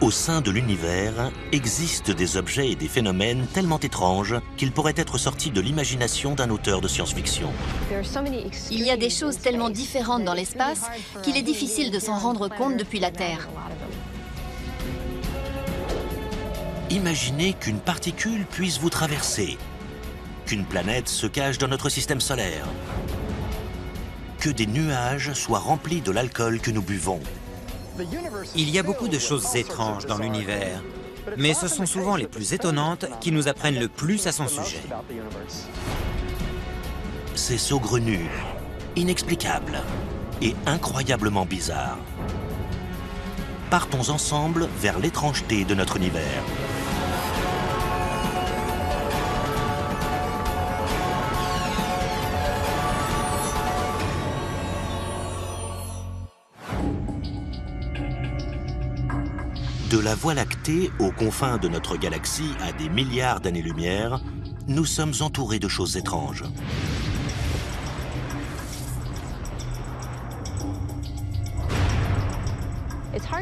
Au sein de l'univers existent des objets et des phénomènes tellement étranges qu'ils pourraient être sortis de l'imagination d'un auteur de science-fiction. Il y a des choses tellement différentes dans l'espace qu'il est difficile de s'en rendre compte depuis la Terre. Imaginez qu'une particule puisse vous traverser, qu'une planète se cache dans notre système solaire, que des nuages soient remplis de l'alcool que nous buvons. Il y a beaucoup de choses étranges dans l'univers, mais ce sont souvent les plus étonnantes qui nous apprennent le plus à son sujet. C'est saugrenu, inexplicable et incroyablement bizarre. Partons ensemble vers l'étrangeté de notre univers. De la Voie lactée aux confins de notre galaxie à des milliards d'années-lumière, nous sommes entourés de choses étranges.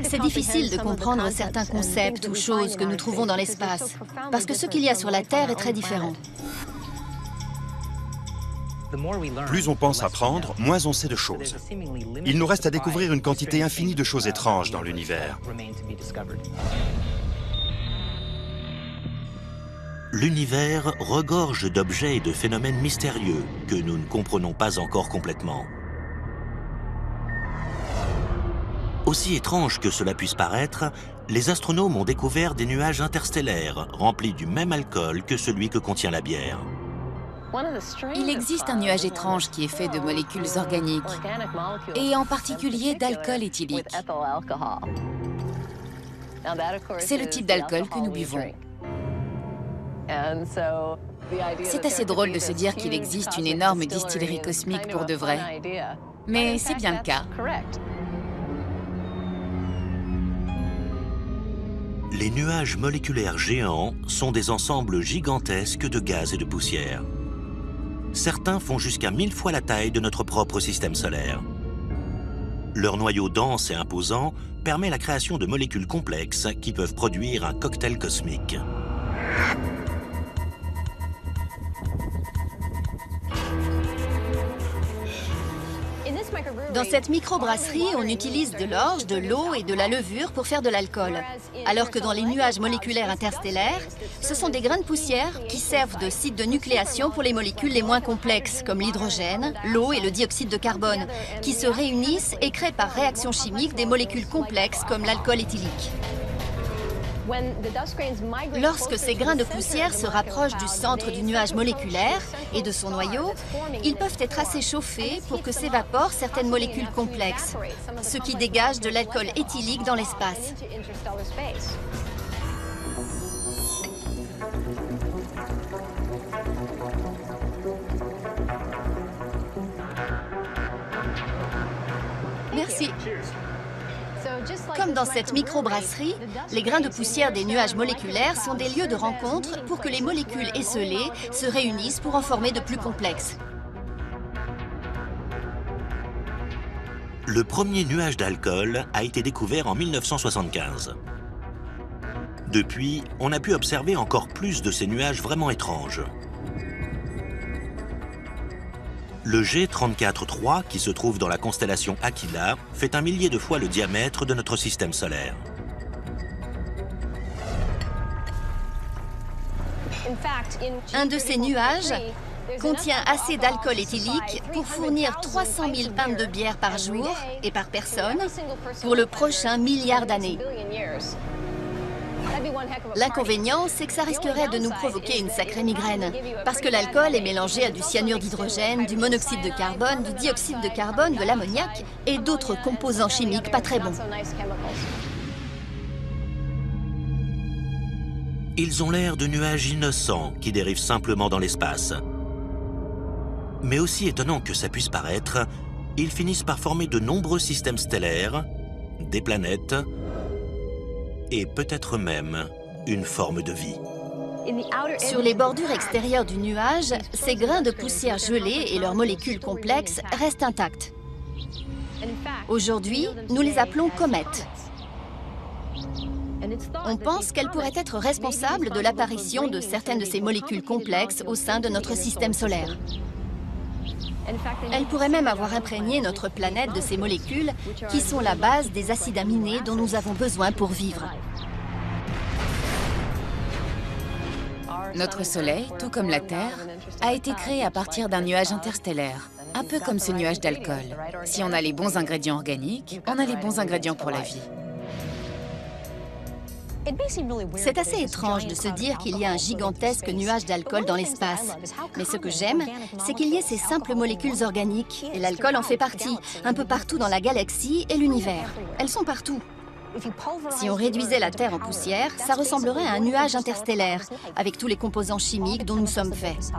C'est difficile de comprendre certains concepts ou choses que nous trouvons dans l'espace, parce que ce qu'il y a sur la Terre est très différent. Plus on pense apprendre, moins on sait de choses. Il nous reste à découvrir une quantité infinie de choses étranges dans l'univers. L'univers regorge d'objets et de phénomènes mystérieux que nous ne comprenons pas encore complètement. Aussi étrange que cela puisse paraître, les astronomes ont découvert des nuages interstellaires remplis du même alcool que celui que contient la bière. Il existe un nuage étrange qui est fait de molécules organiques, et en particulier d'alcool éthylique. C'est le type d'alcool que nous buvons. C'est assez drôle de se dire qu'il existe une énorme distillerie cosmique pour de vrai. Mais c'est bien le cas. Les nuages moléculaires géants sont des ensembles gigantesques de gaz et de poussière. Certains font jusqu'à 1000 fois la taille de notre propre système solaire. Leur noyau dense et imposant permet la création de molécules complexes qui peuvent produire un cocktail cosmique. Dans cette microbrasserie, on utilise de l'orge, de l'eau et de la levure pour faire de l'alcool. Alors que dans les nuages moléculaires interstellaires, ce sont des grains de poussière qui servent de site de nucléation pour les molécules les moins complexes, comme l'hydrogène, l'eau et le dioxyde de carbone, qui se réunissent et créent par réaction chimique des molécules complexes comme l'alcool éthylique. Lorsque ces grains de poussière se rapprochent du centre du nuage moléculaire et de son noyau, ils peuvent être assez chauffés pour que s'évaporent certaines molécules complexes, ce qui dégage de l'alcool éthylique dans l'espace. Merci. Comme dans cette microbrasserie, les grains de poussière des nuages moléculaires sont des lieux de rencontre pour que les molécules esselées se réunissent pour en former de plus complexes. Le premier nuage d'alcool a été découvert en 1975. Depuis, on a pu observer encore plus de ces nuages vraiment étranges. Le G34-3, qui se trouve dans la constellation Aquila, fait 1 millier de fois le diamètre de notre système solaire. Un de ces nuages contient assez d'alcool éthylique pour fournir 300 000 pintes de bière par jour et par personne pour le prochain milliard d'années. L'inconvénient, c'est que ça risquerait de nous provoquer une sacrée migraine, parce que l'alcool est mélangé à du cyanure d'hydrogène, du monoxyde de carbone, du dioxyde de carbone, de l'ammoniac et d'autres composants chimiques pas très bons. Ils ont l'air de nuages innocents qui dérivent simplement dans l'espace. Mais aussi étonnant que ça puisse paraître, ils finissent par former de nombreux systèmes stellaires, des planètes, et peut-être même une forme de vie. Sur les bordures extérieures du nuage, ces grains de poussière gelés et leurs molécules complexes restent intacts. Aujourd'hui, nous les appelons comètes. On pense qu'elle pourrait être responsable de l'apparition de certaines de ces molécules complexes au sein de notre système solaire. Elle pourrait même avoir imprégné notre planète de ces molécules qui sont la base des acides aminés dont nous avons besoin pour vivre. Notre Soleil, tout comme la Terre, a été créé à partir d'un nuage interstellaire, un peu comme ce nuage d'alcool. Si on a les bons ingrédients organiques, on a les bons ingrédients pour la vie. C'est assez étrange de se dire qu'il y a un gigantesque nuage d'alcool dans l'espace. Mais ce que j'aime, c'est qu'il y ait ces simples molécules organiques, et l'alcool en fait partie, un peu partout dans la galaxie et l'univers. Elles sont partout. Si on réduisait la Terre en poussière, ça ressemblerait à un nuage interstellaire, avec tous les composants chimiques dont nous sommes faits.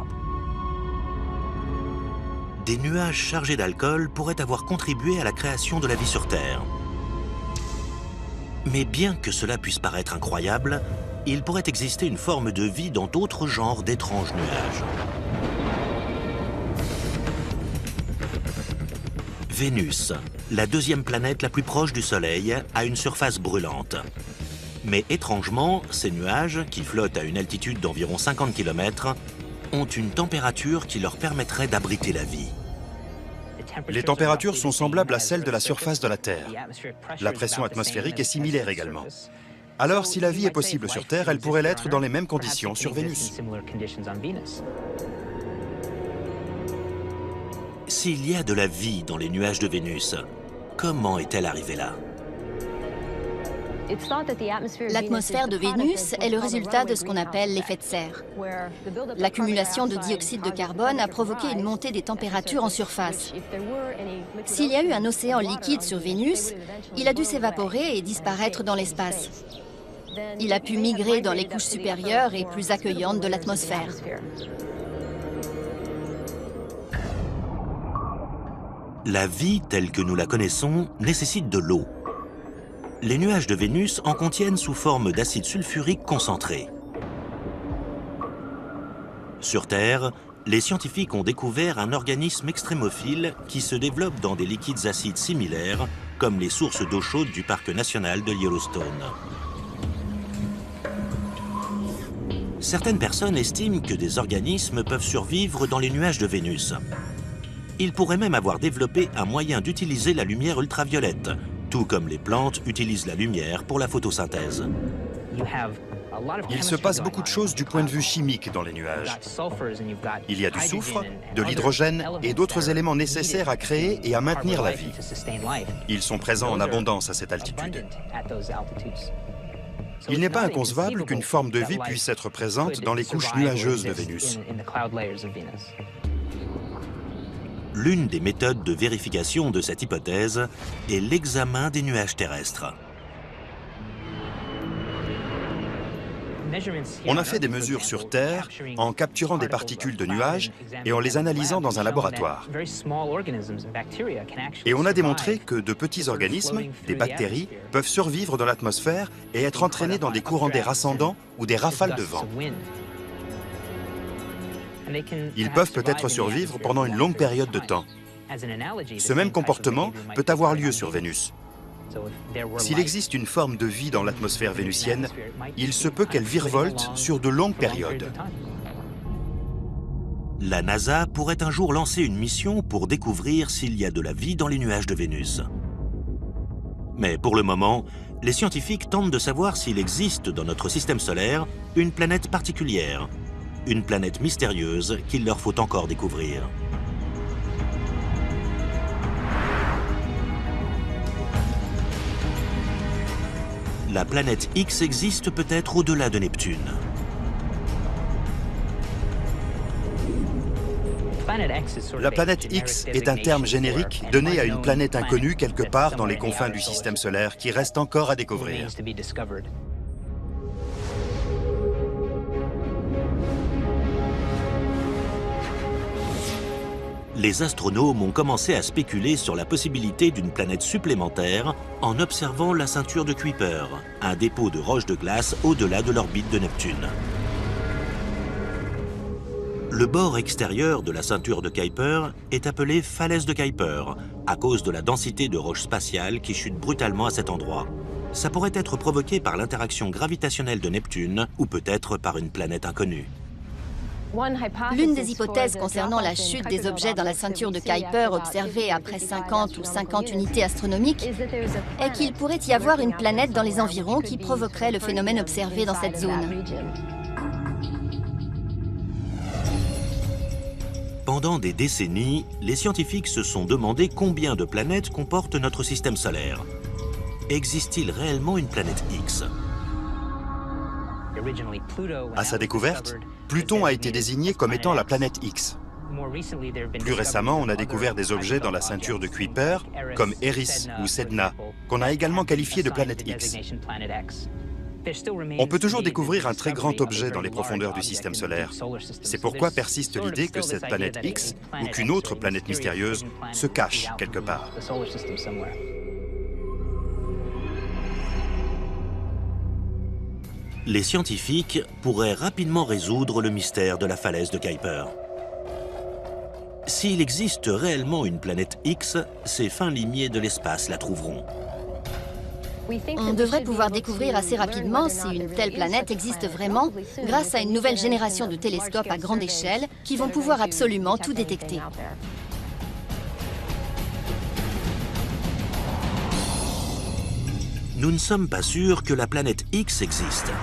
Des nuages chargés d'alcool pourraient avoir contribué à la création de la vie sur Terre. Mais bien que cela puisse paraître incroyable, il pourrait exister une forme de vie dans d'autres genres d'étranges nuages. Vénus, la deuxième planète la plus proche du Soleil, a une surface brûlante. Mais étrangement, ces nuages, qui flottent à une altitude d'environ 50 km, ont une température qui leur permettrait d'abriter la vie. Les températures sont semblables à celles de la surface de la Terre. La pression atmosphérique est similaire également. Alors, si la vie est possible sur Terre, elle pourrait l'être dans les mêmes conditions sur Vénus. S'il y a de la vie dans les nuages de Vénus, comment est-elle arrivée là? L'atmosphère de Vénus est le résultat de ce qu'on appelle l'effet de serre. L'accumulation de dioxyde de carbone a provoqué une montée des températures en surface. S'il y a eu un océan liquide sur Vénus, il a dû s'évaporer et disparaître dans l'espace. Il a pu migrer dans les couches supérieures et plus accueillantes de l'atmosphère. La vie telle que nous la connaissons nécessite de l'eau. Les nuages de Vénus en contiennent sous forme d'acide sulfurique concentré. Sur Terre, les scientifiques ont découvert un organisme extrémophile qui se développe dans des liquides acides similaires, comme les sources d'eau chaude du parc national de Yellowstone. Certaines personnes estiment que des organismes peuvent survivre dans les nuages de Vénus. Ils pourraient même avoir développé un moyen d'utiliser la lumière ultraviolette, tout comme les plantes utilisent la lumière pour la photosynthèse. Il se passe beaucoup de choses du point de vue chimique dans les nuages. Il y a du soufre, de l'hydrogène et d'autres éléments nécessaires à créer et à maintenir la vie. Ils sont présents en abondance à cette altitude. Il n'est pas inconcevable qu'une forme de vie puisse être présente dans les couches nuageuses de Vénus. L'une des méthodes de vérification de cette hypothèse est l'examen des nuages terrestres. On a fait des mesures sur Terre en capturant des particules de nuages et en les analysant dans un laboratoire. Et on a démontré que de petits organismes, des bactéries, peuvent survivre dans l'atmosphère et être entraînés dans des courants d'air ascendants ou des rafales de vent. Ils peuvent peut-être survivre pendant une longue période de temps. Ce même comportement peut avoir lieu sur Vénus. S'il existe une forme de vie dans l'atmosphère vénusienne, il se peut qu'elle virevolte sur de longues périodes. La NASA pourrait un jour lancer une mission pour découvrir s'il y a de la vie dans les nuages de Vénus. Mais pour le moment, les scientifiques tentent de savoir s'il existe dans notre système solaire une planète particulière, une planète mystérieuse qu'il leur faut encore découvrir. La planète X existe peut-être au-delà de Neptune. La planète X est un terme générique donné à une planète inconnue quelque part dans les confins du système solaire qui reste encore à découvrir. Les astronomes ont commencé à spéculer sur la possibilité d'une planète supplémentaire en observant la ceinture de Kuiper, un dépôt de roches de glace au-delà de l'orbite de Neptune. Le bord extérieur de la ceinture de Kuiper est appelé falaise de Kuiper, à cause de la densité de roches spatiales qui chutent brutalement à cet endroit. Ça pourrait être provoqué par l'interaction gravitationnelle de Neptune ou peut-être par une planète inconnue. L'une des hypothèses concernant la chute des objets dans la ceinture de Kuiper observée après 50 ou 50 unités astronomiques est qu'il pourrait y avoir une planète dans les environs qui provoquerait le phénomène observé dans cette zone. Pendant des décennies, les scientifiques se sont demandé combien de planètes comporte notre système solaire. Existe-t-il réellement une planète X? À sa découverte, Pluton a été désigné comme étant la planète X. Plus récemment, on a découvert des objets dans la ceinture de Kuiper, comme Eris ou Sedna, qu'on a également qualifiés de planète X. On peut toujours découvrir un très grand objet dans les profondeurs du système solaire. C'est pourquoi persiste l'idée que cette planète X, ou qu'une autre planète mystérieuse, se cache quelque part. Les scientifiques pourraient rapidement résoudre le mystère de la falaise de Kuiper. S'il existe réellement une planète X, ces fins limiers de l'espace la trouveront. On devrait pouvoir découvrir assez rapidement si une telle planète existe vraiment grâce à une nouvelle génération de télescopes à grande échelle qui vont pouvoir absolument tout détecter. Nous ne sommes pas sûrs que la planète X existe.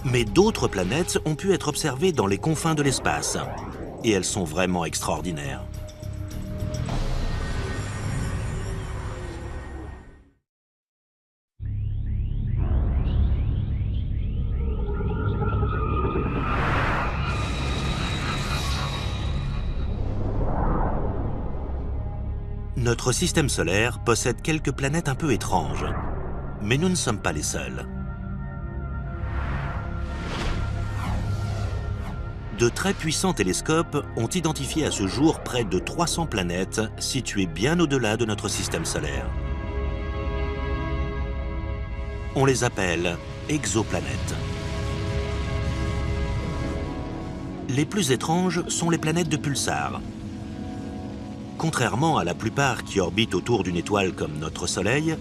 Mais d'autres planètes ont pu être observées dans les confins de l'espace. Et elles sont vraiment extraordinaires. Notre système solaire possède quelques planètes un peu étranges. Mais nous ne sommes pas les seuls. De très puissants télescopes ont identifié à ce jour près de 300 planètes situées bien au-delà de notre système solaire. On les appelle exoplanètes. Les plus étranges sont les planètes de pulsars. Contrairement à la plupart qui orbitent autour d'une étoile comme notre Soleil,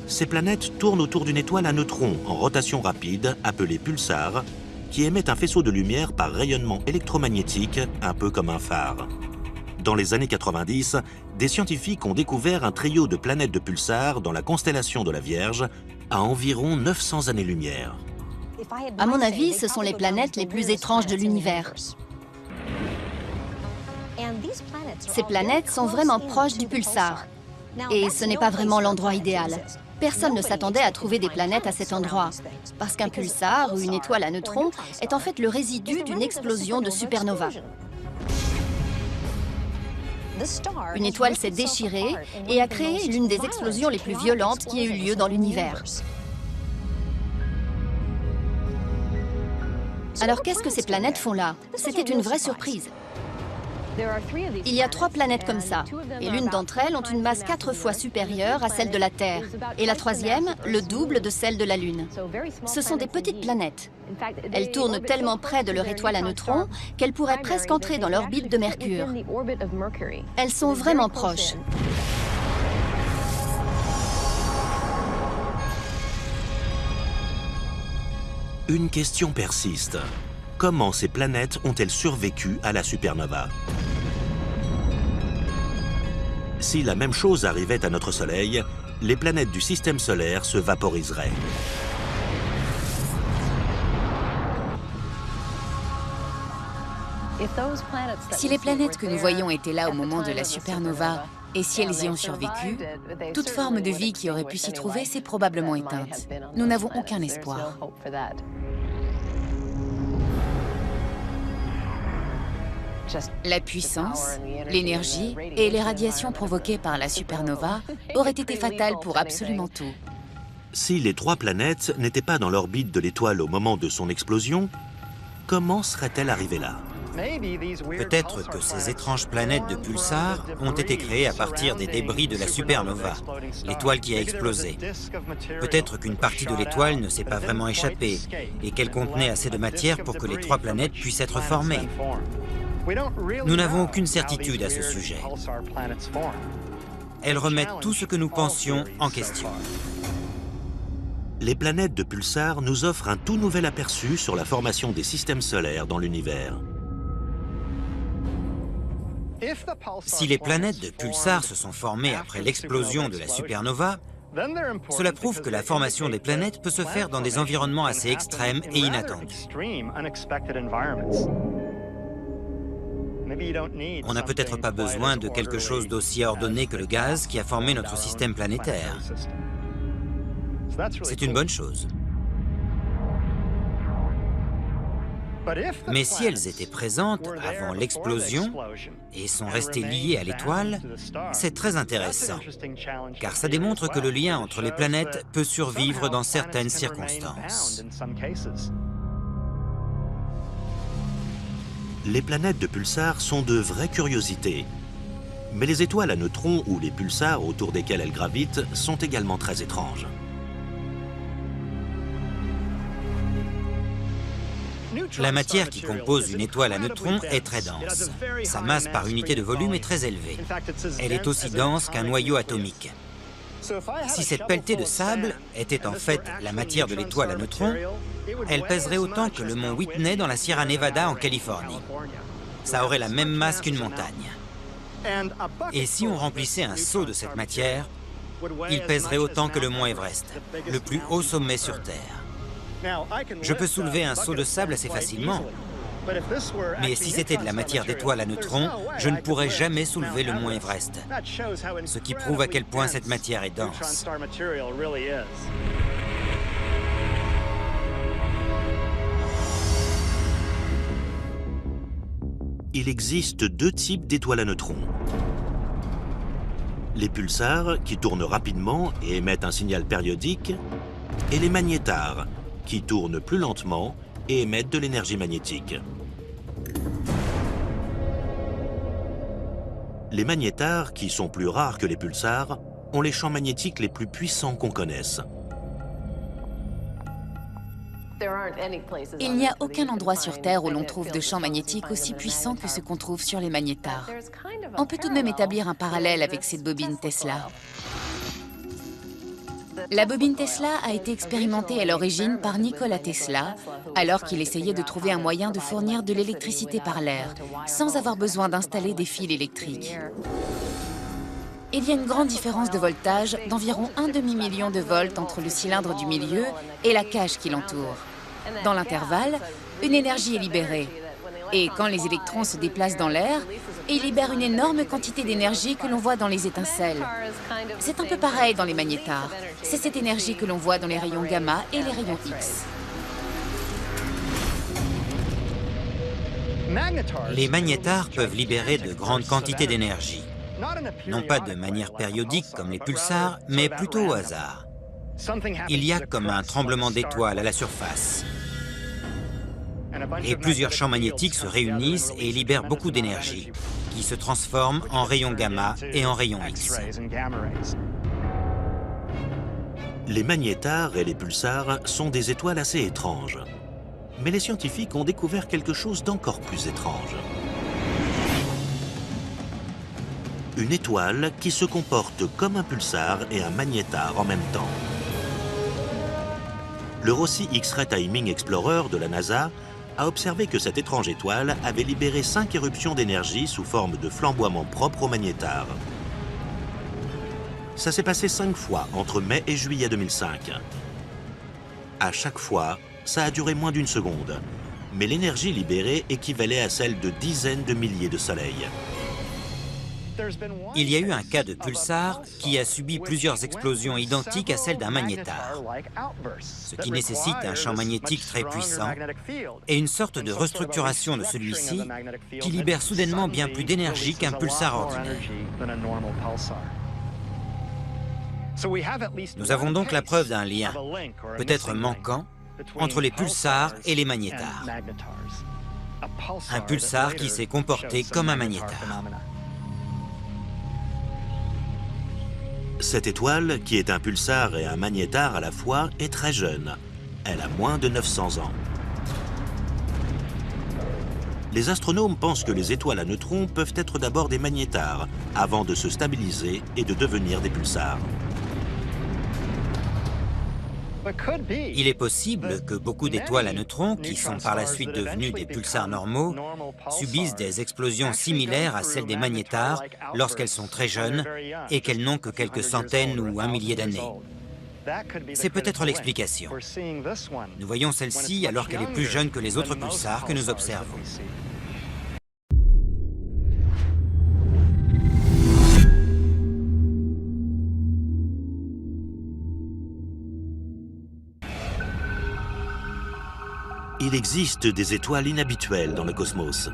ces planètes tournent autour d'une étoile à neutrons en rotation rapide appelée pulsar, qui émettent un faisceau de lumière par rayonnement électromagnétique, un peu comme un phare. Dans les années 90, des scientifiques ont découvert un trio de planètes de pulsars dans la constellation de la Vierge à environ 900 années-lumière. À mon avis, ce sont les planètes les plus étranges de l'univers. Ces planètes sont vraiment proches du pulsar. Et ce n'est pas vraiment l'endroit idéal. Personne ne s'attendait à trouver des planètes à cet endroit, parce qu'un pulsar ou une étoile à neutrons est en fait le résidu d'une explosion de supernova. Une étoile s'est déchirée et a créé l'une des explosions les plus violentes qui ait eu lieu dans l'univers. Alors qu'est-ce que ces planètes font là? C'était une vraie surprise. Il y a 3 planètes comme ça, et l'une d'entre elles ont une masse 4 fois supérieure à celle de la Terre, et la troisième, le double de celle de la Lune. Ce sont des petites planètes. Elles tournent tellement près de leur étoile à neutrons qu'elles pourraient presque entrer dans l'orbite de Mercure. Elles sont vraiment proches. Une question persiste. Comment ces planètes ont-elles survécu à la supernova? Si la même chose arrivait à notre Soleil, les planètes du système solaire se vaporiseraient. Si les planètes que nous voyons étaient là au moment de la supernova, et si elles y ont survécu, toute forme de vie qui aurait pu s'y trouver s'est probablement éteinte. Nous n'avons aucun espoir. La puissance, l'énergie et les radiations provoquées par la supernova auraient été fatales pour absolument tout. Si les 3 planètes n'étaient pas dans l'orbite de l'étoile au moment de son explosion, comment seraient-elles arrivées là? Peut-être que ces étranges planètes de pulsars ont été créées à partir des débris de la supernova, l'étoile qui a explosé. Peut-être qu'une partie de l'étoile ne s'est pas vraiment échappée et qu'elle contenait assez de matière pour que les 3 planètes puissent être formées. « » 'Nous n'avons aucune certitude à ce sujet. elles remettent tout ce que nous pensions en question. Les planètes de pulsars nous offrent un tout nouvel aperçu sur la formation des systèmes solaires dans l'univers. Si les planètes de pulsars se sont formées après l'explosion de la supernova, cela prouve que la formation des planètes peut se faire dans des environnements assez extrêmes et inattendus. On n'a peut-être pas besoin de quelque chose d'aussi ordonné que le gaz qui a formé notre système planétaire. C'est une bonne chose. Mais si elles étaient présentes avant l'explosion et sont restées liées à l'étoile, c'est très intéressant, car ça démontre que le lien entre les planètes peut survivre dans certaines circonstances. Les planètes de pulsars sont de vraies curiosités. Mais les étoiles à neutrons ou les pulsars autour desquels elles gravitent sont également très étranges. La matière qui compose une étoile à neutrons est très dense. Sa masse par unité de volume est très élevée. Elle est aussi dense qu'un noyau atomique. Si cette pelletée de sable était en fait la matière de l'étoile à neutrons, elle pèserait autant que le mont Whitney dans la Sierra Nevada en Californie. Ça aurait la même masse qu'une montagne. Et si on remplissait un seau de cette matière, il pèserait autant que le mont Everest, le plus haut sommet sur Terre. Je peux soulever un seau de sable assez facilement, mais si c'était de la matière d'étoile à neutrons, je ne pourrais jamais soulever le mont Everest, ce qui prouve à quel point cette matière est dense. Il existe deux types d'étoiles à neutrons. Les pulsars, qui tournent rapidement et émettent un signal périodique, et les magnétars, qui tournent plus lentement et émettent de l'énergie magnétique. Les magnétars, qui sont plus rares que les pulsars, ont les champs magnétiques les plus puissants qu'on connaisse. Il n'y a aucun endroit sur Terre où l'on trouve de champs magnétiques aussi puissants que ceux qu'on trouve sur les magnétars. On peut tout de même établir un parallèle avec cette bobine Tesla. La bobine Tesla a été expérimentée à l'origine par Nikola Tesla, alors qu'il essayait de trouver un moyen de fournir de l'électricité par l'air, sans avoir besoin d'installer des fils électriques. Il y a une grande différence de voltage d'environ 1 demi-million de volts entre le cylindre du milieu et la cage qui l'entoure. Dans l'intervalle, une énergie est libérée. Et quand les électrons se déplacent dans l'air, ils libèrent une énorme quantité d'énergie que l'on voit dans les étincelles. C'est un peu pareil dans les magnétars. C'est cette énergie que l'on voit dans les rayons gamma et les rayons X. Les magnétars peuvent libérer de grandes quantités d'énergie. Non pas de manière périodique comme les pulsars, mais plutôt au hasard. Il y a comme un tremblement d'étoiles à la surface. Et plusieurs champs magnétiques se réunissent et libèrent beaucoup d'énergie, qui se transforme en rayons gamma et en rayons X. Les magnétars et les pulsars sont des étoiles assez étranges. Mais les scientifiques ont découvert quelque chose d'encore plus étrange. Une étoile qui se comporte comme un pulsar et un magnétar en même temps. Le Rossi X-ray Timing Explorer de la NASA a observé que cette étrange étoile avait libéré 5 éruptions d'énergie sous forme de flamboiements propres au magnétar. Ça s'est passé 5 fois entre mai et juillet 2005. À chaque fois, ça a duré moins d'une seconde, mais l'énergie libérée équivalait à celle de dizaines de milliers de soleils. Il y a eu un cas de pulsar qui a subi plusieurs explosions identiques à celles d'un magnétar, ce qui nécessite un champ magnétique très puissant et une sorte de restructuration de celui-ci qui libère soudainement bien plus d'énergie qu'un pulsar ordinaire. Nous avons donc la preuve d'un lien, peut-être manquant, entre les pulsars et les magnétars. Un pulsar qui s'est comporté comme un magnétar. Cette étoile, qui est un pulsar et un magnétar à la fois, est très jeune. Elle a moins de 900 ans. Les astronomes pensent que les étoiles à neutrons peuvent être d'abord des magnétars, avant de se stabiliser et de devenir des pulsars. Il est possible que beaucoup d'étoiles à neutrons, qui sont par la suite devenues des pulsars normaux, subissent des explosions similaires à celles des magnétars lorsqu'elles sont très jeunes et qu'elles n'ont que quelques centaines ou un millier d'années. C'est peut-être l'explication. Nous voyons celle-ci alors qu'elle est plus jeune que les autres pulsars que nous observons. Il existe des étoiles inhabituelles dans le cosmos.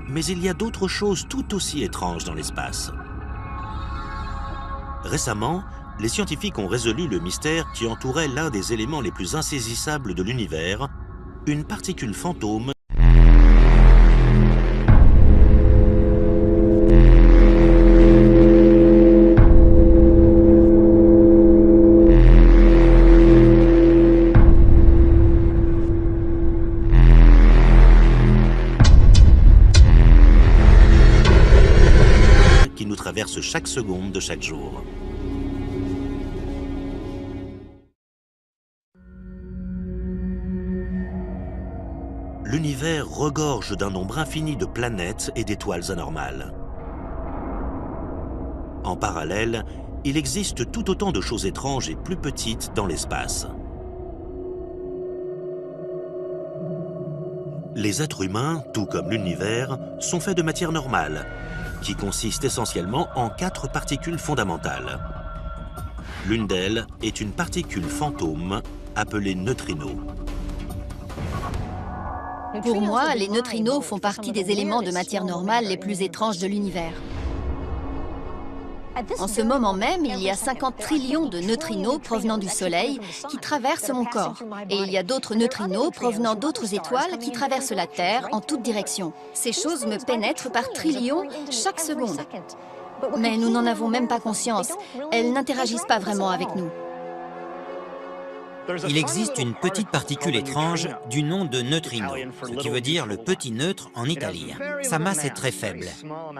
Mais il y a d'autres choses tout aussi étranges dans l'espace. Récemment, les scientifiques ont résolu le mystère qui entourait l'un des éléments les plus insaisissables de l'univers, une particule fantôme qui nous traverse chaque seconde de chaque jour. L'univers regorge d'un nombre infini de planètes et d'étoiles anormales. En parallèle, il existe tout autant de choses étranges et plus petites dans l'espace. Les êtres humains, tout comme l'univers, sont faits de matière normale, qui consiste essentiellement en 4 particules fondamentales. L'une d'elles est une particule fantôme appelée neutrino. Pour moi, les neutrinos font partie des éléments de matière normale les plus étranges de l'univers. En ce moment même, il y a 50 trillions de neutrinos provenant du Soleil qui traversent mon corps. Et il y a d'autres neutrinos provenant d'autres étoiles qui traversent la Terre en toutes directions. Ces choses me pénètrent par trillions chaque seconde. Mais nous n'en avons même pas conscience. Elles n'interagissent pas vraiment avec nous. Il existe une petite particule étrange du nom de neutrino, ce qui veut dire le petit neutre en italien. Sa masse est très faible.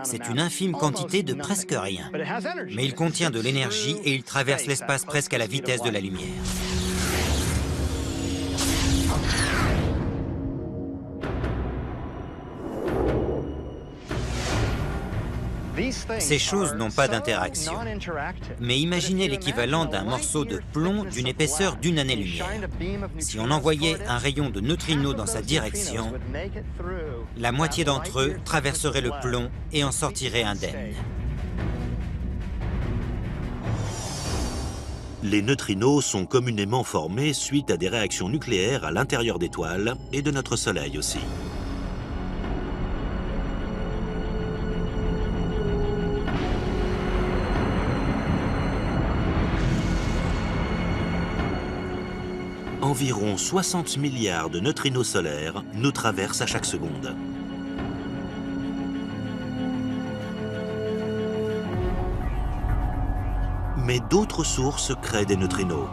C'est une infime quantité de presque rien. Mais il contient de l'énergie et il traverse l'espace presque à la vitesse de la lumière. Ces choses n'ont pas d'interaction. Mais imaginez l'équivalent d'un morceau de plomb d'une épaisseur d'1 année-lumière. Si on envoyait un rayon de neutrinos dans sa direction, la moitié d'entre eux traverserait le plomb et en sortirait indemne. Les neutrinos sont communément formés suite à des réactions nucléaires à l'intérieur d'étoiles et de notre Soleil aussi. Environ 60 milliards de neutrinos solaires nous traversent à chaque seconde. Mais d'autres sources créent des neutrinos.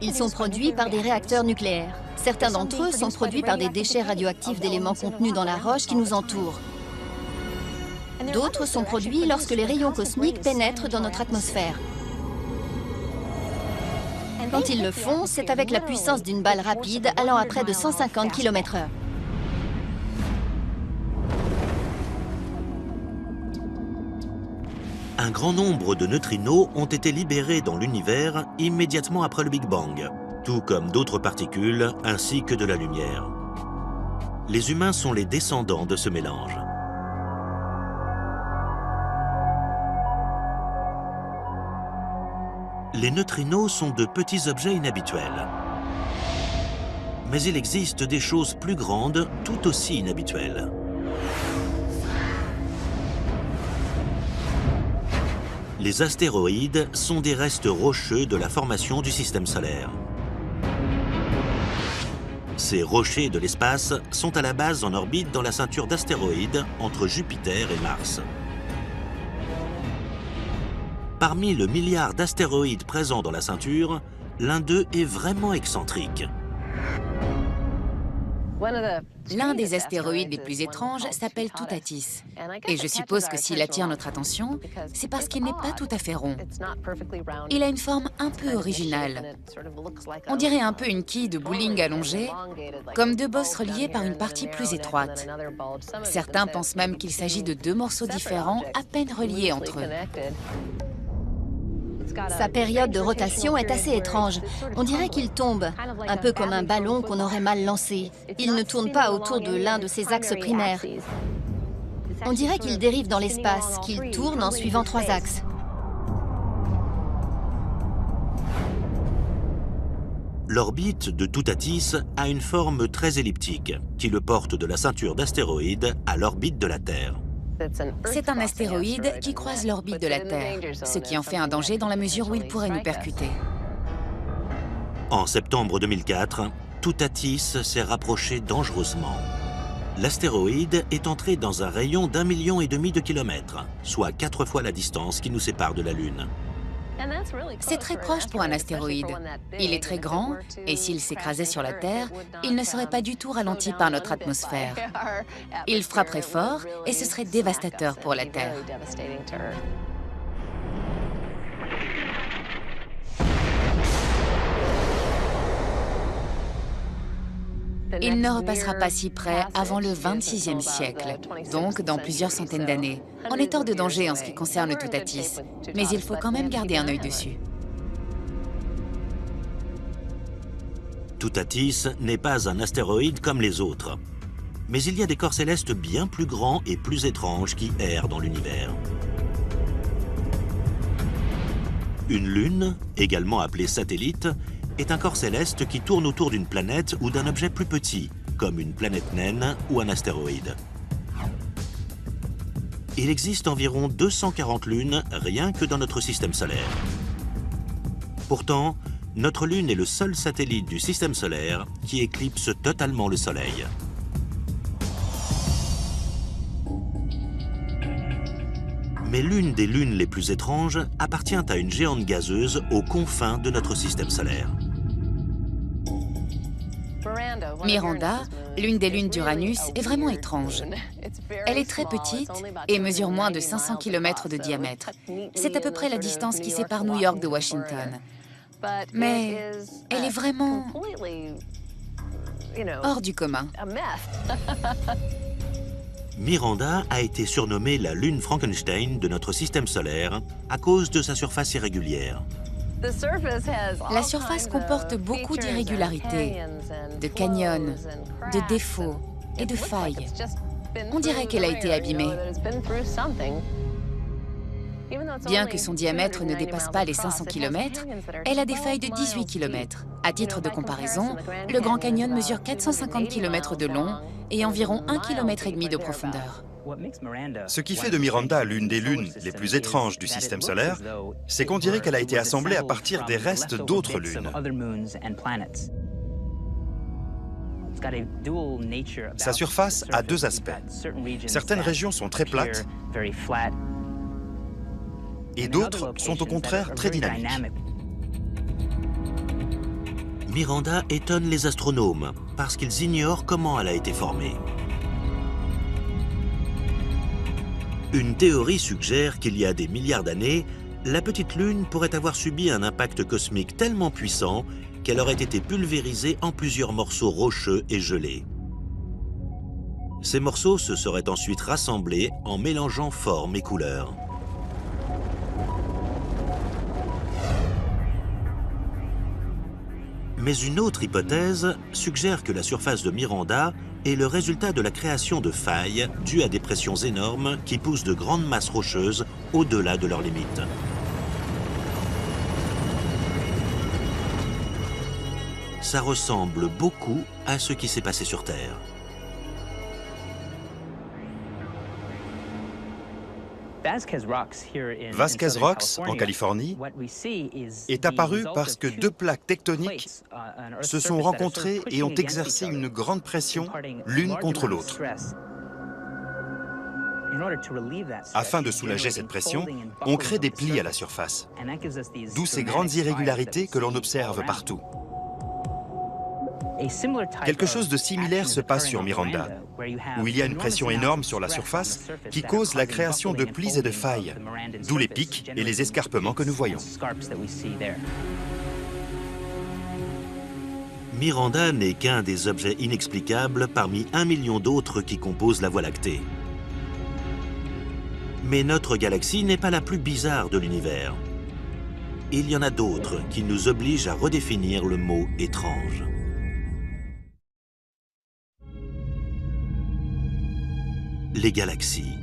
Ils sont produits par des réacteurs nucléaires. Certains d'entre eux sont produits par des déchets radioactifs d'éléments contenus dans la roche qui nous entoure. D'autres sont produits lorsque les rayons cosmiques pénètrent dans notre atmosphère. Quand ils le font, c'est avec la puissance d'une balle rapide allant à près de 150 km/h. Un grand nombre de neutrinos ont été libérés dans l'univers immédiatement après le Big Bang, tout comme d'autres particules ainsi que de la lumière. Les humains sont les descendants de ce mélange. Les neutrinos sont de petits objets inhabituels. Mais il existe des choses plus grandes, tout aussi inhabituelles. Les astéroïdes sont des restes rocheux de la formation du système solaire. Ces rochers de l'espace sont à la base en orbite dans la ceinture d'astéroïdes entre Jupiter et Mars. Parmi le milliard d'astéroïdes présents dans la ceinture, l'un d'eux est vraiment excentrique. L'un des astéroïdes les plus étranges s'appelle Toutatis. Et je suppose que s'il attire notre attention, c'est parce qu'il n'est pas tout à fait rond. Il a une forme un peu originale. On dirait un peu une quille de bowling allongée, comme deux bosses reliées par une partie plus étroite. Certains pensent même qu'il s'agit de deux morceaux différents, à peine reliés entre eux. Sa période de rotation est assez étrange. On dirait qu'il tombe, un peu comme un ballon qu'on aurait mal lancé. Il ne tourne pas autour de l'un de ses axes primaires. On dirait qu'il dérive dans l'espace, qu'il tourne en suivant 3 axes. L'orbite de Toutatis a une forme très elliptique, qui le porte de la ceinture d'astéroïdes à l'orbite de la Terre. C'est un astéroïde qui croise l'orbite de la Terre, ce qui en fait un danger dans la mesure où il pourrait nous percuter. En septembre 2004, Toutatis s'est rapproché dangereusement. L'astéroïde est entré dans un rayon d'1,5 million de kilomètres, soit 4 fois la distance qui nous sépare de la Lune. C'est très proche pour un astéroïde. Il est très grand, et s'il s'écrasait sur la Terre, il ne serait pas du tout ralenti par notre atmosphère. Il frapperait fort, et ce serait dévastateur pour la Terre. Il ne repassera pas si près avant le 26e siècle, donc dans plusieurs centaines d'années. On est hors de danger en ce qui concerne Toutatis, mais il faut quand même garder un œil dessus. Toutatis n'est pas un astéroïde comme les autres. Mais il y a des corps célestes bien plus grands et plus étranges qui errent dans l'univers. Une lune, également appelée satellite, est un corps céleste qui tourne autour d'une planète ou d'un objet plus petit, comme une planète naine ou un astéroïde. Il existe environ 240 lunes rien que dans notre système solaire. Pourtant, notre Lune est le seul satellite du système solaire qui éclipse totalement le Soleil. Mais l'une des lunes les plus étranges appartient à une géante gazeuse aux confins de notre système solaire. Miranda, l'une des lunes d'Uranus, est vraiment étrange. Elle est très petite et mesure moins de 500 km de diamètre. C'est à peu près la distance qui sépare New York de Washington. Mais elle est vraiment hors du commun. Miranda a été surnommée la lune Frankenstein de notre système solaire à cause de sa surface irrégulière. La surface comporte beaucoup d'irrégularités, de canyons, de défauts et de failles. On dirait qu'elle a été abîmée. Bien que son diamètre ne dépasse pas les 500 km, elle a des failles de 18 km. À titre de comparaison, le Grand Canyon mesure 450 km de long et environ 1,5 km de profondeur. Ce qui fait de Miranda l'une des lunes les plus étranges du système solaire, c'est qu'on dirait qu'elle a été assemblée à partir des restes d'autres lunes. Sa surface a 2 aspects. Certaines régions sont très plates et d'autres sont au contraire très dynamiques. Miranda étonne les astronomes parce qu'ils ignorent comment elle a été formée. Une théorie suggère qu'il y a des milliards d'années, la petite Lune pourrait avoir subi un impact cosmique tellement puissant qu'elle aurait été pulvérisée en plusieurs morceaux rocheux et gelés. Ces morceaux se seraient ensuite rassemblés en mélangeant formes et couleurs. Mais une autre hypothèse suggère que la surface de Miranda est le résultat de la création de failles dues à des pressions énormes qui poussent de grandes masses rocheuses au-delà de leurs limites. Ça ressemble beaucoup à ce qui s'est passé sur Terre. Vasquez Rocks, en Californie, est apparu parce que 2 plaques tectoniques se sont rencontrées et ont exercé une grande pression l'une contre l'autre. Afin de soulager cette pression, on crée des plis à la surface, d'où ces grandes irrégularités que l'on observe partout. Quelque chose de similaire se passe sur Miranda, où il y a une pression énorme sur la surface qui cause la création de plis et de failles, d'où les pics et les escarpements que nous voyons. Miranda n'est qu'un des objets inexplicables parmi 1 million d'autres qui composent la Voie lactée. Mais notre galaxie n'est pas la plus bizarre de l'univers. Il y en a d'autres qui nous obligent à redéfinir le mot « étrange ». Les galaxies.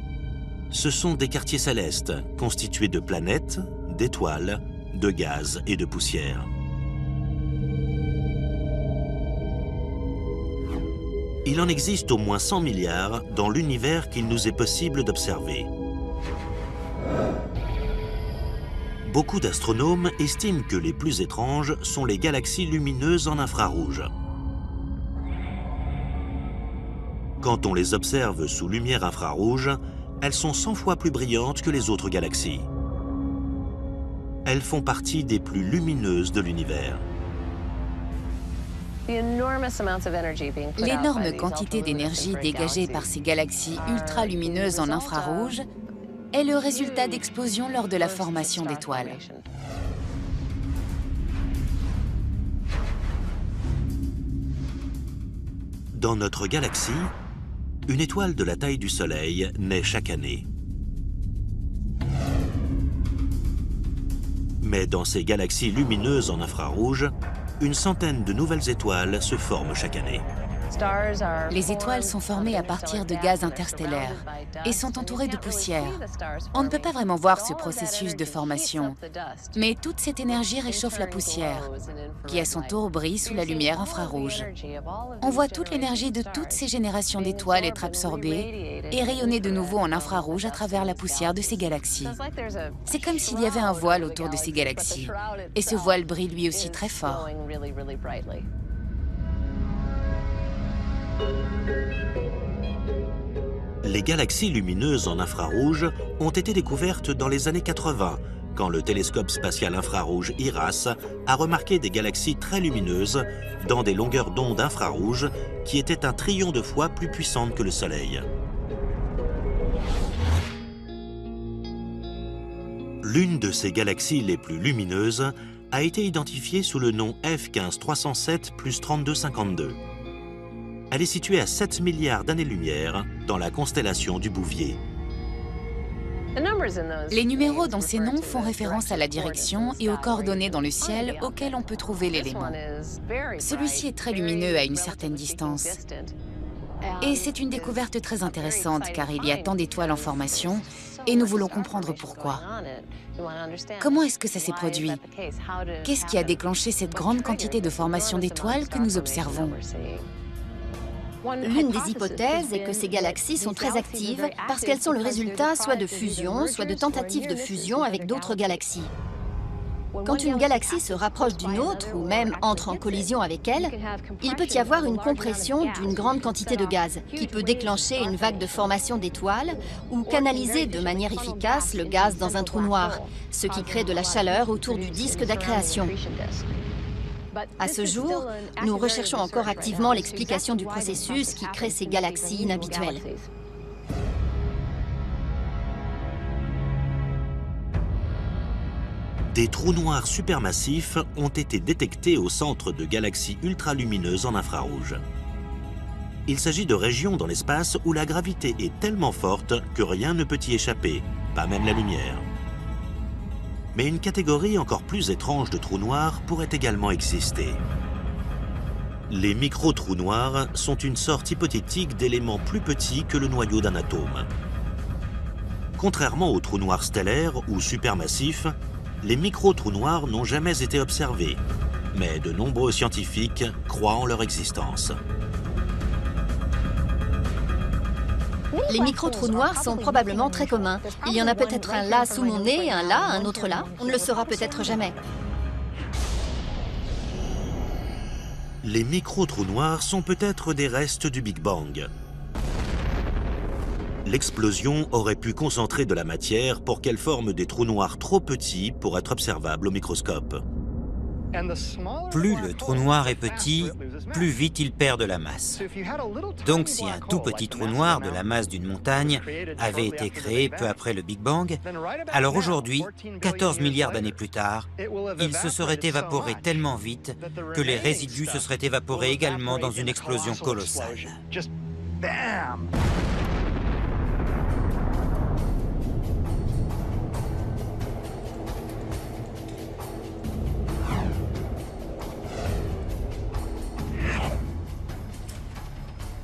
Ce sont des quartiers célestes constitués de planètes, d'étoiles, de gaz et de poussière. Il en existe au moins 100 milliards dans l'univers qu'il nous est possible d'observer. Beaucoup d'astronomes estiment que les plus étranges sont les galaxies lumineuses en infrarouge. Quand on les observe sous lumière infrarouge, elles sont 100 fois plus brillantes que les autres galaxies. Elles font partie des plus lumineuses de l'univers. L'énorme quantité d'énergie dégagée par ces galaxies ultra-lumineuses en infrarouge est le résultat d'explosions lors de la formation d'étoiles. Dans notre galaxie, une étoile de la taille du Soleil naît chaque année. Mais dans ces galaxies lumineuses en infrarouge, une centaine de nouvelles étoiles se forment chaque année. Les étoiles sont formées à partir de gaz interstellaires et sont entourées de poussière. On ne peut pas vraiment voir ce processus de formation, mais toute cette énergie réchauffe la poussière, qui à son tour brille sous la lumière infrarouge. On voit toute l'énergie de toutes ces générations d'étoiles être absorbée et rayonner de nouveau en infrarouge à travers la poussière de ces galaxies. C'est comme s'il y avait un voile autour de ces galaxies, et ce voile brille lui aussi très fort. Les galaxies lumineuses en infrarouge ont été découvertes dans les années 80, quand le télescope spatial infrarouge IRAS a remarqué des galaxies très lumineuses dans des longueurs d'onde infrarouges qui étaient un trillion de fois plus puissantes que le Soleil. L'une de ces galaxies les plus lumineuses a été identifiée sous le nom F15307 + 3252. Elle est située à 7 milliards d'années-lumière dans la constellation du Bouvier. Les numéros dans ces noms font référence à la direction et aux coordonnées dans le ciel auxquelles on peut trouver l'élément. Celui-ci est très lumineux à une certaine distance. Et c'est une découverte très intéressante car il y a tant d'étoiles en formation et nous voulons comprendre pourquoi. Comment est-ce que ça s'est produit? Qu'est-ce qui a déclenché cette grande quantité de formation d'étoiles que nous observons? L'une des hypothèses est que ces galaxies sont très actives parce qu'elles sont le résultat soit de fusion, soit de tentatives de fusion avec d'autres galaxies. Quand une galaxie se rapproche d'une autre, ou même entre en collision avec elle, il peut y avoir une compression d'une grande quantité de gaz, qui peut déclencher une vague de formation d'étoiles ou canaliser de manière efficace le gaz dans un trou noir, ce qui crée de la chaleur autour du disque d'accrétion. À ce jour, nous recherchons encore activement l'explication du processus qui crée ces galaxies inhabituelles. Des trous noirs supermassifs ont été détectés au centre de galaxies ultralumineuses en infrarouge. Il s'agit de régions dans l'espace où la gravité est tellement forte que rien ne peut y échapper, pas même la lumière. Mais une catégorie encore plus étrange de trous noirs pourrait également exister. Les micro-trous noirs sont une sorte hypothétique d'éléments plus petits que le noyau d'un atome. Contrairement aux trous noirs stellaires ou supermassifs, les micro-trous noirs n'ont jamais été observés, mais de nombreux scientifiques croient en leur existence. Les micro-trous noirs sont probablement très communs. Il y en a peut-être un là sous mon nez, un là, un autre là. On ne le saura peut-être jamais. Les micro-trous noirs sont peut-être des restes du Big Bang. L'explosion aurait pu concentrer de la matière pour qu'elle forme des trous noirs trop petits pour être observables au microscope. Plus le trou noir est petit, plus vite il perd de la masse. Donc si un tout petit trou noir de la masse d'une montagne avait été créé peu après le Big Bang, alors aujourd'hui, 14 milliards d'années plus tard, il se serait évaporé tellement vite que les résidus se seraient évaporés également dans une explosion colossale.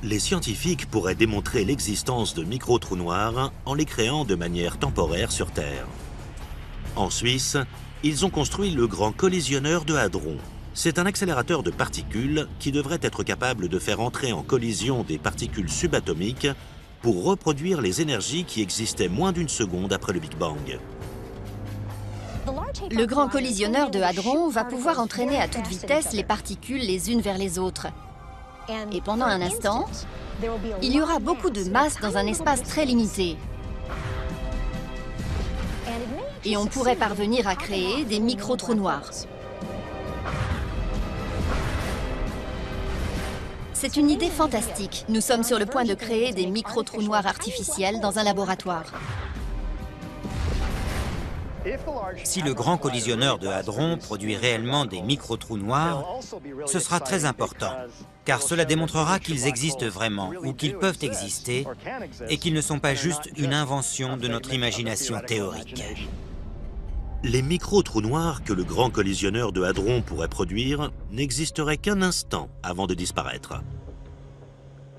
Les scientifiques pourraient démontrer l'existence de micro-trous noirs en les créant de manière temporaire sur Terre. En Suisse, ils ont construit le Grand Collisionneur de Hadron. C'est un accélérateur de particules qui devrait être capable de faire entrer en collision des particules subatomiques pour reproduire les énergies qui existaient moins d'une seconde après le Big Bang. Le Grand Collisionneur de Hadron va pouvoir entraîner à toute vitesse les particules les unes vers les autres. Et pendant un instant, il y aura beaucoup de masse dans un espace très limité. Et on pourrait parvenir à créer des micro-trous noirs. C'est une idée fantastique. Nous sommes sur le point de créer des micro-trous noirs artificiels dans un laboratoire. Si le Grand Collisionneur de Hadron produit réellement des micro-trous noirs, ce sera très important, car cela démontrera qu'ils existent vraiment, ou qu'ils peuvent exister, et qu'ils ne sont pas juste une invention de notre imagination théorique. Les micro-trous noirs que le Grand Collisionneur de Hadron pourrait produire n'existeraient qu'un instant avant de disparaître.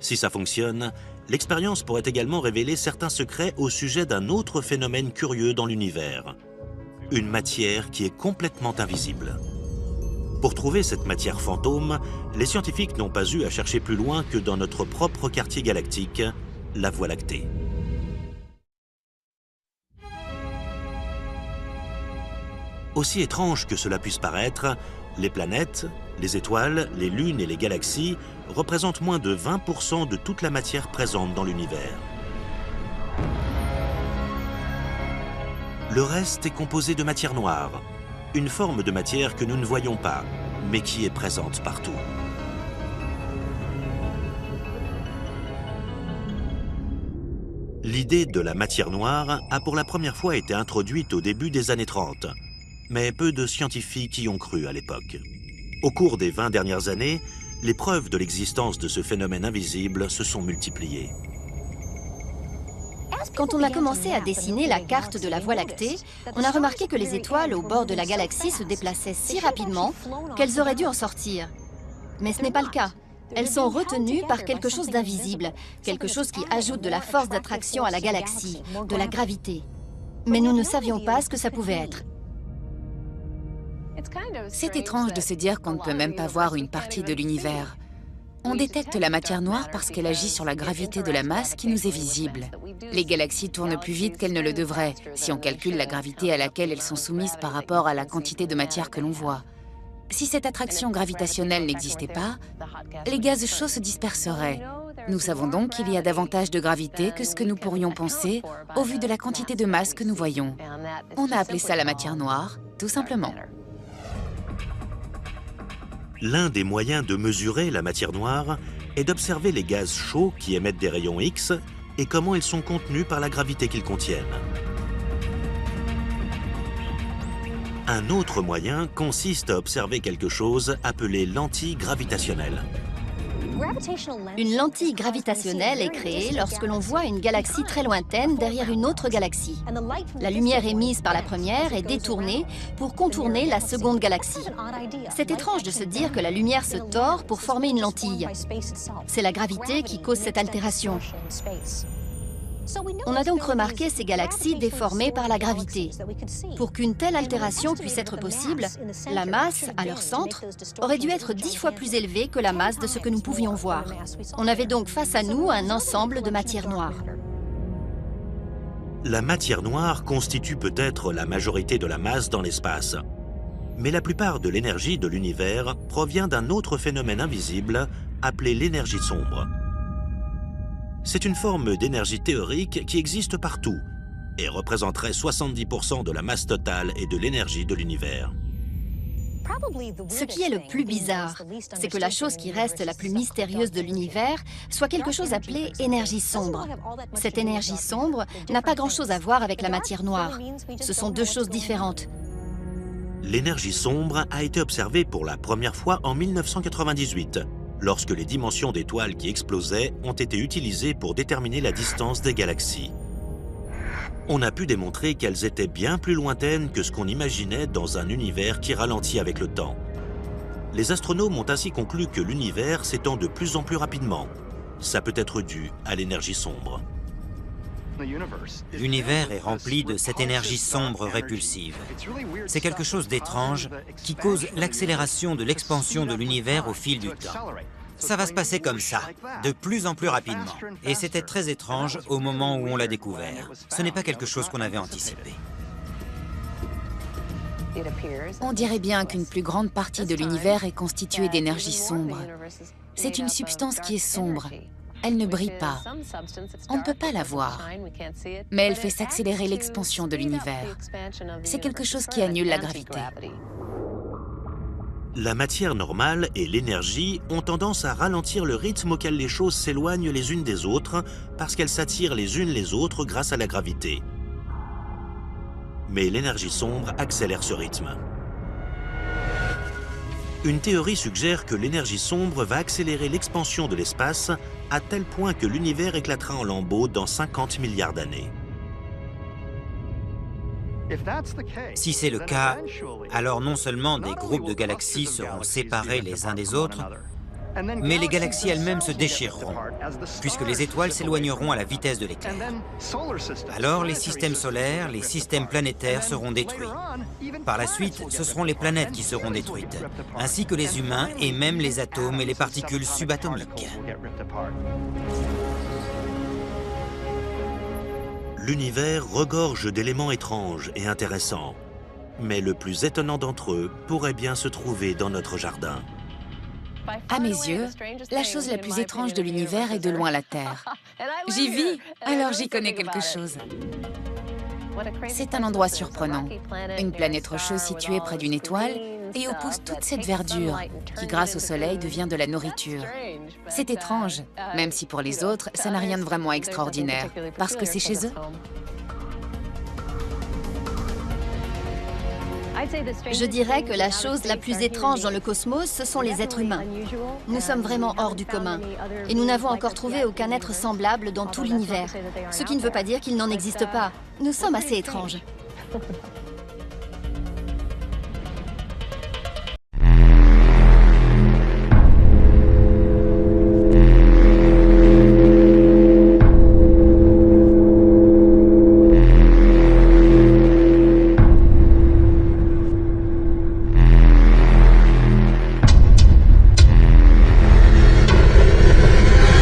Si ça fonctionne, l'expérience pourrait également révéler certains secrets au sujet d'un autre phénomène curieux dans l'univers. Une matière qui est complètement invisible. Pour trouver cette matière fantôme, les scientifiques n'ont pas eu à chercher plus loin que dans notre propre quartier galactique, la Voie lactée. Aussi étrange que cela puisse paraître, les planètes, les étoiles, les lunes et les galaxies représentent moins de 20% de toute la matière présente dans l'univers. Le reste est composé de matière noire, une forme de matière que nous ne voyons pas, mais qui est présente partout. L'idée de la matière noire a pour la première fois été introduite au début des années 30, mais peu de scientifiques y ont cru à l'époque. Au cours des 20 dernières années, les preuves de l'existence de ce phénomène invisible se sont multipliées. Quand on a commencé à dessiner la carte de la Voie lactée, on a remarqué que les étoiles au bord de la galaxie se déplaçaient si rapidement qu'elles auraient dû en sortir. Mais ce n'est pas le cas. Elles sont retenues par quelque chose d'invisible, quelque chose qui ajoute de la force d'attraction à la galaxie, de la gravité. Mais nous ne savions pas ce que ça pouvait être. C'est étrange de se dire qu'on ne peut même pas voir une partie de l'univers. On détecte la matière noire parce qu'elle agit sur la gravité de la masse qui nous est visible. Les galaxies tournent plus vite qu'elles ne le devraient, si on calcule la gravité à laquelle elles sont soumises par rapport à la quantité de matière que l'on voit. Si cette attraction gravitationnelle n'existait pas, les gaz chauds se disperseraient. Nous savons donc qu'il y a davantage de gravité que ce que nous pourrions penser au vu de la quantité de masse que nous voyons. On a appelé ça la matière noire, tout simplement. L'un des moyens de mesurer la matière noire est d'observer les gaz chauds qui émettent des rayons X et comment ils sont contenus par la gravité qu'ils contiennent. Un autre moyen consiste à observer quelque chose appelé lentille gravitationnelle. Une lentille gravitationnelle est créée lorsque l'on voit une galaxie très lointaine derrière une autre galaxie. La lumière émise par la première est détournée pour contourner la seconde galaxie. C'est étrange de se dire que la lumière se tord pour former une lentille. C'est la gravité qui cause cette altération. On a donc remarqué ces galaxies déformées par la gravité. Pour qu'une telle altération puisse être possible, la masse, à leur centre, aurait dû être 10 fois plus élevée que la masse de ce que nous pouvions voir. On avait donc face à nous un ensemble de matière noire. La matière noire constitue peut-être la majorité de la masse dans l'espace. Mais la plupart de l'énergie de l'univers provient d'un autre phénomène invisible appelé l'énergie sombre. C'est une forme d'énergie théorique qui existe partout et représenterait 70% de la masse totale et de l'énergie de l'univers. Ce qui est le plus bizarre, c'est que la chose qui reste la plus mystérieuse de l'univers soit quelque chose appelé énergie sombre. Cette énergie sombre n'a pas grand-chose à voir avec la matière noire. Ce sont deux choses différentes. L'énergie sombre a été observée pour la première fois en 1998, lorsque les dimensions d'étoiles qui explosaient ont été utilisées pour déterminer la distance des galaxies. On a pu démontrer qu'elles étaient bien plus lointaines que ce qu'on imaginait dans un univers qui ralentit avec le temps. Les astronomes ont ainsi conclu que l'univers s'étend de plus en plus rapidement. Ça peut être dû à l'énergie sombre. L'univers est rempli de cette énergie sombre répulsive. C'est quelque chose d'étrange qui cause l'accélération de l'expansion de l'univers au fil du temps. Ça va se passer comme ça, de plus en plus rapidement. Et c'était très étrange au moment où on l'a découvert. Ce n'est pas quelque chose qu'on avait anticipé. On dirait bien qu'une plus grande partie de l'univers est constituée d'énergie sombre. C'est une substance qui est sombre. Elle ne brille pas. On ne peut pas la voir. Mais elle fait s'accélérer l'expansion de l'univers. C'est quelque chose qui annule la gravité. La matière normale et l'énergie ont tendance à ralentir le rythme auquel les choses s'éloignent les unes des autres parce qu'elles s'attirent les unes les autres grâce à la gravité. Mais l'énergie sombre accélère ce rythme. Une théorie suggère que l'énergie sombre va accélérer l'expansion de l'espace à tel point que l'univers éclatera en lambeaux dans 50 milliards d'années. Si c'est le cas, alors non seulement des groupes de galaxies seront séparés les uns des autres, mais les galaxies elles-mêmes se déchireront, puisque les étoiles s'éloigneront à la vitesse de l'éclair. Alors les systèmes solaires, les systèmes planétaires seront détruits. Par la suite, ce seront les planètes qui seront détruites, ainsi que les humains et même les atomes et les particules subatomiques. L'univers regorge d'éléments étranges et intéressants. Mais le plus étonnant d'entre eux pourrait bien se trouver dans notre jardin. À mes yeux, la chose la plus étrange de l'univers est de loin la Terre. J'y vis, alors j'y connais quelque chose. C'est un endroit surprenant. Une planète rocheuse située près d'une étoile et où pousse toute cette verdure qui, grâce au soleil, devient de la nourriture. C'est étrange, même si pour les autres, ça n'a rien de vraiment extraordinaire, parce que c'est chez eux. Je dirais que la chose la plus étrange dans le cosmos, ce sont les êtres humains. Nous sommes vraiment hors du commun. Et nous n'avons encore trouvé aucun être semblable dans tout l'univers. Ce qui ne veut pas dire qu'il n'en existe pas. Nous sommes assez étranges.